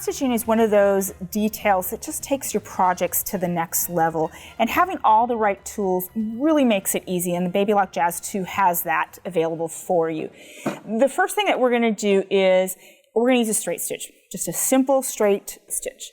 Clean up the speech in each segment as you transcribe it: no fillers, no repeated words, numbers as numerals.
stitching is one of those details that just takes your projects to the next level, and having all the right tools really makes it easy, and the Baby Lock Jazz 2 has that available for you. The first thing that we're going to do is we're going to use a straight stitch, just a simple straight stitch.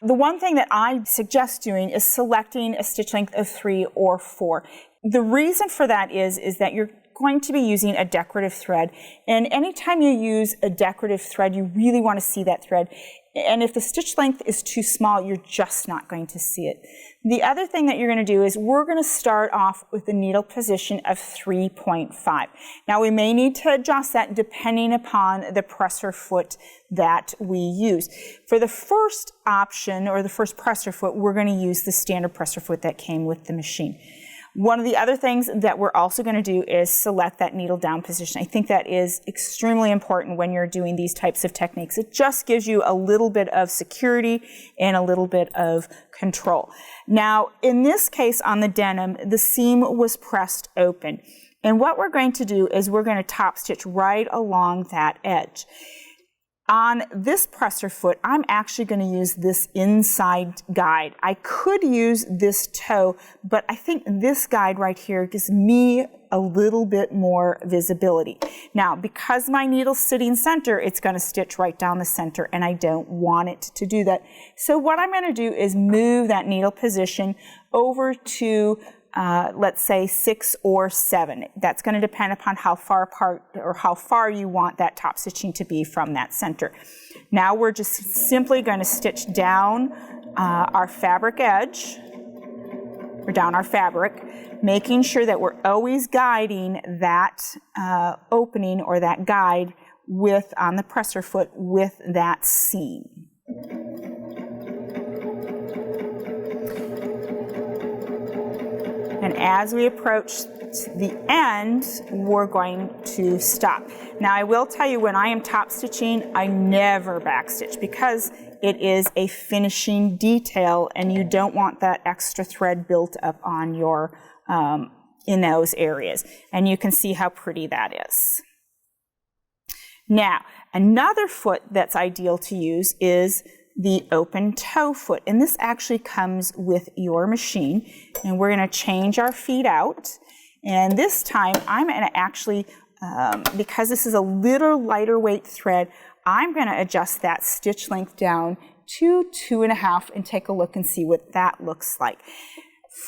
The one thing that I suggest doing is selecting a stitch length of 3 or 4. The reason for that is that you're going to be using a decorative thread, and anytime you use a decorative thread, you really want to see that thread, and if the stitch length is too small, you're just not going to see it. The other thing that you're going to do is we're going to start off with a needle position of 3.5. Now we may need to adjust that depending upon the presser foot that we use. For the first option, or the first presser foot, we're going to use the standard presser foot that came with the machine. One of the other things that we're also going to do is select that needle down position. I think that is extremely important when you're doing these types of techniques. It just gives you a little bit of security and a little bit of control. Now, in this case on the denim, the seam was pressed open. And what we're going to do is we're going to top stitch right along that edge. On this presser foot, I'm actually going to use this inside guide. I could use this toe, but I think this guide right here gives me a little bit more visibility. Now, because my needle's sitting center, it's going to stitch right down the center, and I don't want it to do that. So what I'm going to do is move that needle position over to let's say 6 or 7. That's going to depend upon how far apart or how far you want that top stitching to be from that center. Now we're just simply going to stitch down our fabric edge, or down our fabric, making sure that we're always guiding that opening or that guide with, on the presser foot, with that seam. And as we approach the end, we're going to stop. Now I will tell you, when I am top stitching, I never backstitch because it is a finishing detail and you don't want that extra thread built up on your, in those areas. And you can see how pretty that is. Now, another foot that's ideal to use is the open toe foot, and this actually comes with your machine, and we're going to change our feet out, and this time I'm going to actually, because this is a little lighter weight thread, I'm going to adjust that stitch length down to 2.5 and take a look and see what that looks like.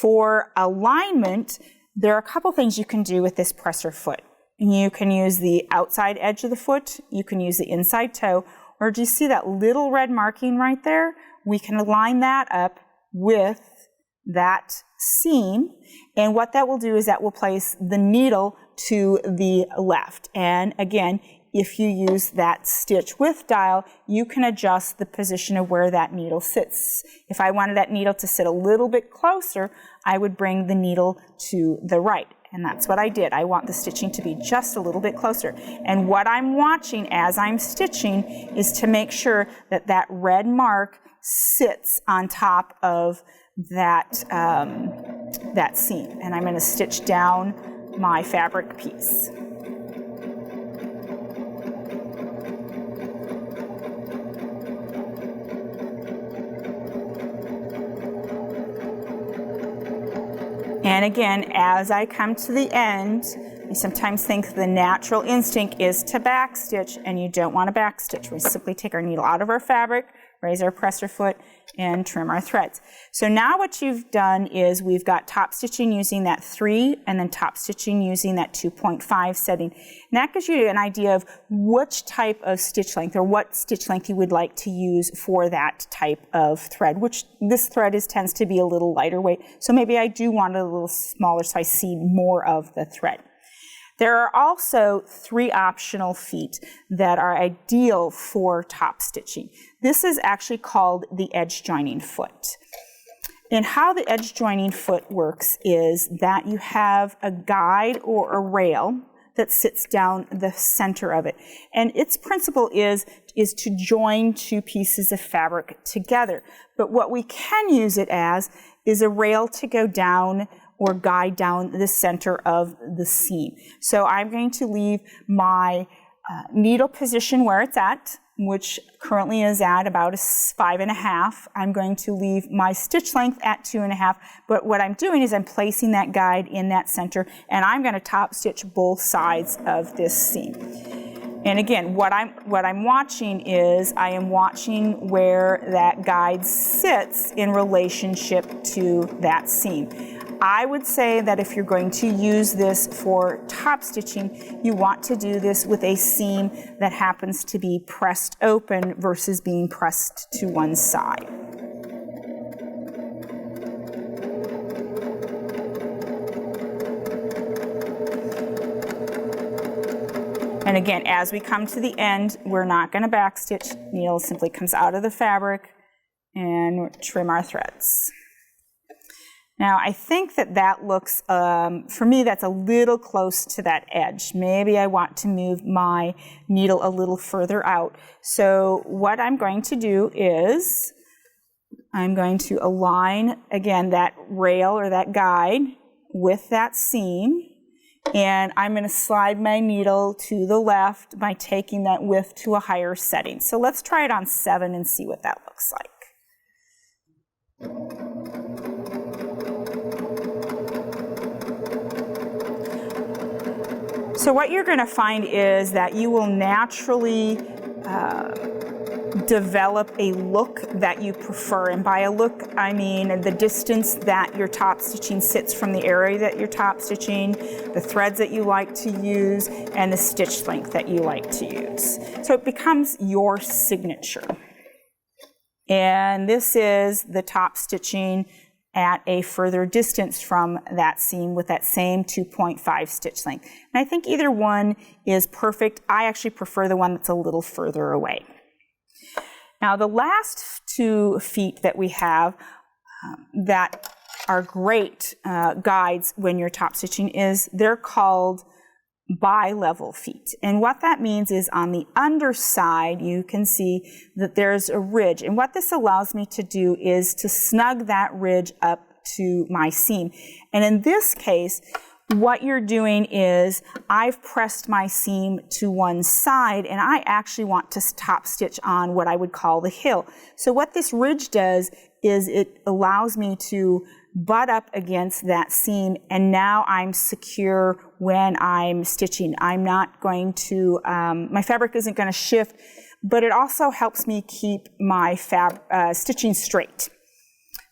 For alignment, there are a couple things you can do with this presser foot. You can use the outside edge of the foot, you can use the inside toe, or do you see that little red marking right there? We can align that up with that seam, and what that will do is that will place the needle to the left. And again, if you use that stitch width dial, you can adjust the position of where that needle sits. If I wanted that needle to sit a little bit closer, I would bring the needle to the right. And that's what I did. I want the stitching to be just a little bit closer. And what I'm watching as I'm stitching is to make sure that that red mark sits on top of that, that seam. And I'm going to stitch down my fabric piece. And again, as I come to the end, I sometimes think the natural instinct is to backstitch, and you don't want to backstitch. We simply take our needle out of our fabric, raise our presser foot, and trim our threads. So now what you've done is we've got top stitching using that 3 and then top stitching using that 2.5 setting. And that gives you an idea of which type of stitch length or what stitch length you would like to use for that type of thread, which this thread tends to be a little lighter weight. So maybe I do want it a little smaller so I see more of the thread. There are also 3 optional feet that are ideal for top stitching. This is actually called the edge joining foot. And how the edge joining foot works is that you have a guide or a rail that sits down the center of it. And its principle is to join 2 pieces of fabric together. But what we can use it as is a rail to go down or guide down the center of the seam. So I'm going to leave my needle position where it's at, which currently is at about a 5.5. I'm going to leave my stitch length at 2.5, but what I'm doing is I'm placing that guide in that center, and I'm going to top stitch both sides of this seam. And again, what I'm watching is I am watching where that guide sits in relationship to that seam. I would say that if you're going to use this for top stitching, you want to do this with a seam that happens to be pressed open versus being pressed to one side. And again, as we come to the end, we're not going to backstitch. Needle simply comes out of the fabric and trim our threads. Now, I think that looks, for me, that's a little close to that edge. Maybe I want to move my needle a little further out. So what I'm going to do is I'm going to align, again, that rail or that guide with that seam. And I'm going to slide my needle to the left by taking that width to a higher setting. So let's try it on 7 and see what that looks like. So what you're going to find is that you will naturally develop a look that you prefer. And by a look, I mean the distance that your top stitching sits from the area that you're top stitching, the threads that you like to use, and the stitch length that you like to use. So it becomes your signature. And this is the top stitching at a further distance from that seam with that same 2.5 stitch length. And I think either one is perfect. I actually prefer the one that's a little further away. Now the last 2 feet that we have that are great guides when you're top stitching is they're called bilevel feet. And what that means is on the underside you can see that there's a ridge, and what this allows me to do is to snug that ridge up to my seam. And in this case, what you're doing is I've pressed my seam to one side, and I actually want to top stitch on what I would call the hill. So what this ridge does is it allows me to butt up against that seam, and now I'm secure when I'm stitching. I'm not going to, my fabric isn't going to shift, but it also helps me keep my stitching straight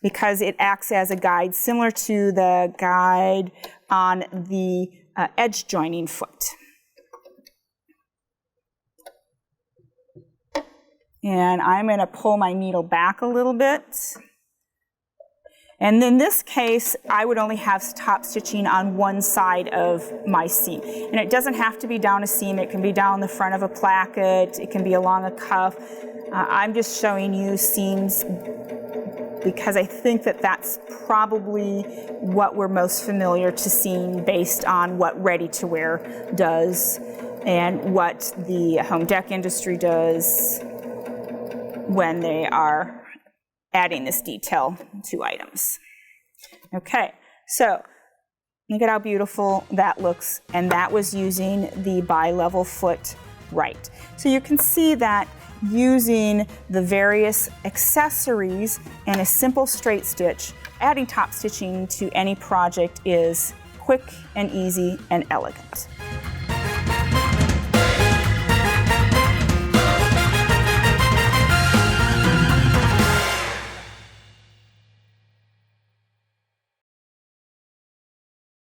because it acts as a guide similar to the guide on the edge joining foot. And I'm going to pull my needle back a little bit. And in this case, I would only have top stitching on one side of my seam. And it doesn't have to be down a seam. It can be down the front of a placket. It can be along a cuff. I'm just showing you seams because I think that that's probably what we're most familiar to seeing based on what ready-to-wear does and what the home dec industry does when they are adding this detail to items. Okay, so look at how beautiful that looks, and that was using the bilevel foot right. So you can see that using the various accessories and a simple straight stitch, adding top stitching to any project is quick and easy and elegant.